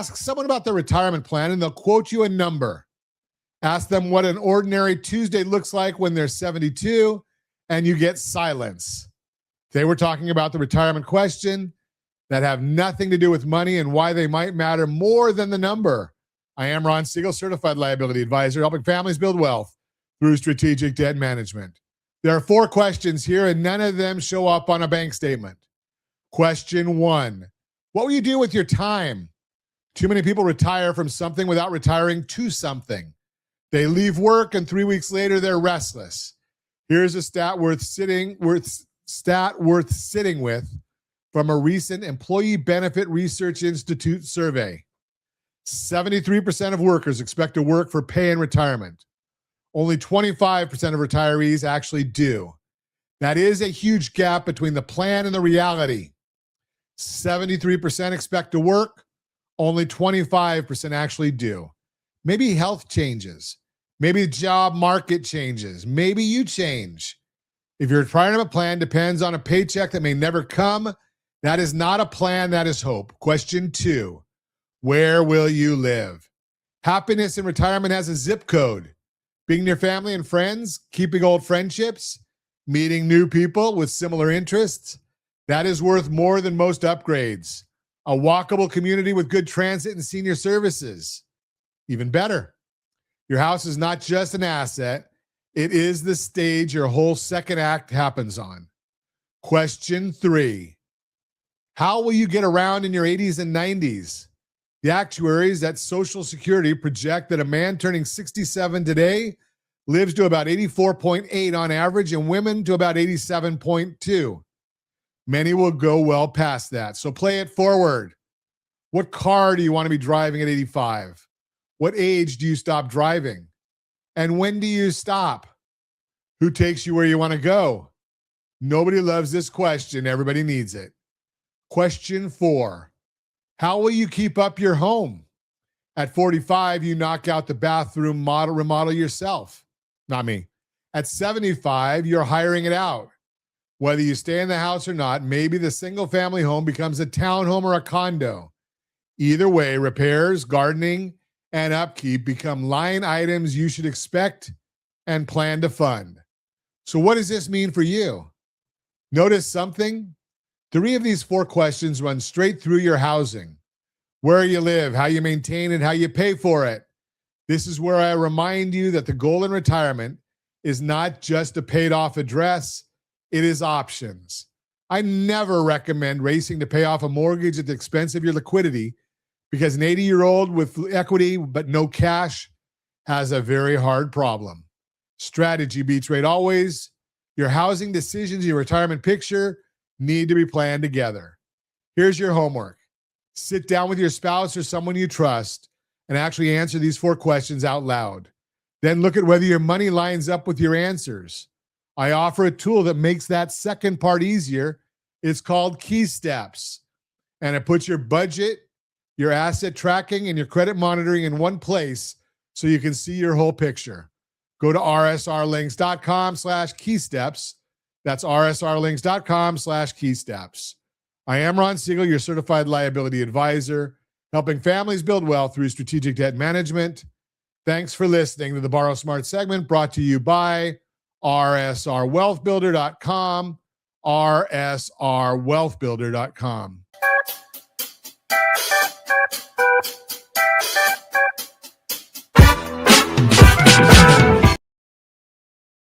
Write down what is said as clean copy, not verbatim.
Ask someone about their retirement plan and they'll quote you a number. Ask them what an ordinary Tuesday looks like when they're 72, and you get silence. They were talking about the retirement question that have nothing to do with money and why they might matter more than the number. I am Ron Siegel, certified liability advisor, helping families build wealth through strategic debt management. There are 4 questions here, and none of them show up on a bank statement. Question 1, what will you do with your time? Too many people retire from something without retiring to something. They leave work, and 3 weeks later, they're restless. Here's a stat worth sitting with from a recent Employee Benefit Research Institute survey. 73% of workers expect to work for pay in retirement. Only 25% of retirees actually do. That is a huge gap between the plan and the reality. 73% expect to work. Only 25% actually do. Maybe health changes. Maybe the job market changes. Maybe you change. If your retirement plan depends on a paycheck that may never come, that is not a plan, that is hope. Question 2, where will you live? Happiness in retirement has a zip code. Being near family and friends, keeping old friendships, meeting new people with similar interests, that is worth more than most upgrades. A walkable community with good transit and senior services, even better. Your house is not just an asset, it is the stage your whole second act happens on. Question 3, how will you get around in your 80s and 90s? The actuaries at Social Security project that a man turning 67 today lives to about 84.8 on average, and women to about 87.2. Many will go well past that, so play it forward. What car do you want to be driving at 85? What age do you stop driving? And when do you stop? Who takes you where you want to go? Nobody loves this question. Everybody needs it. Question 4, how will you keep up your home? At 45, you knock out the bathroom remodel yourself. Not me. At 75, you're hiring it out. Whether you stay in the house or not, maybe the single-family home becomes a townhome or a condo. Either way, repairs, gardening, and upkeep become line items you should expect and plan to fund. So what does this mean for you? Notice something? 3 of these 4 questions run straight through your housing. Where you live, how you maintain it, how you pay for it. This is where I remind you that the goal in retirement is not just a paid-off address, it is options. I never recommend racing to pay off a mortgage at the expense of your liquidity, because an 80-year-old with equity but no cash has a very hard problem. Strategy beats rate always. Your housing decisions, your retirement picture need to be planned together. Here's your homework. Sit down with your spouse or someone you trust and actually answer these 4 questions out loud. Then look at whether your money lines up with your answers. I offer a tool that makes that second part easier. It's called Key Steps, and it puts your budget, your asset tracking, and your credit monitoring in one place so you can see your whole picture. Go to rsrlinks.com/keysteps. That's rsrlinks.com/keysteps. I am Ron Siegel, your certified liability advisor, helping families build wealth through strategic debt management. Thanks for listening to the Borrow Smart segment, brought to you by rsrwealthbuilder.com, rsrwealthbuilder.com.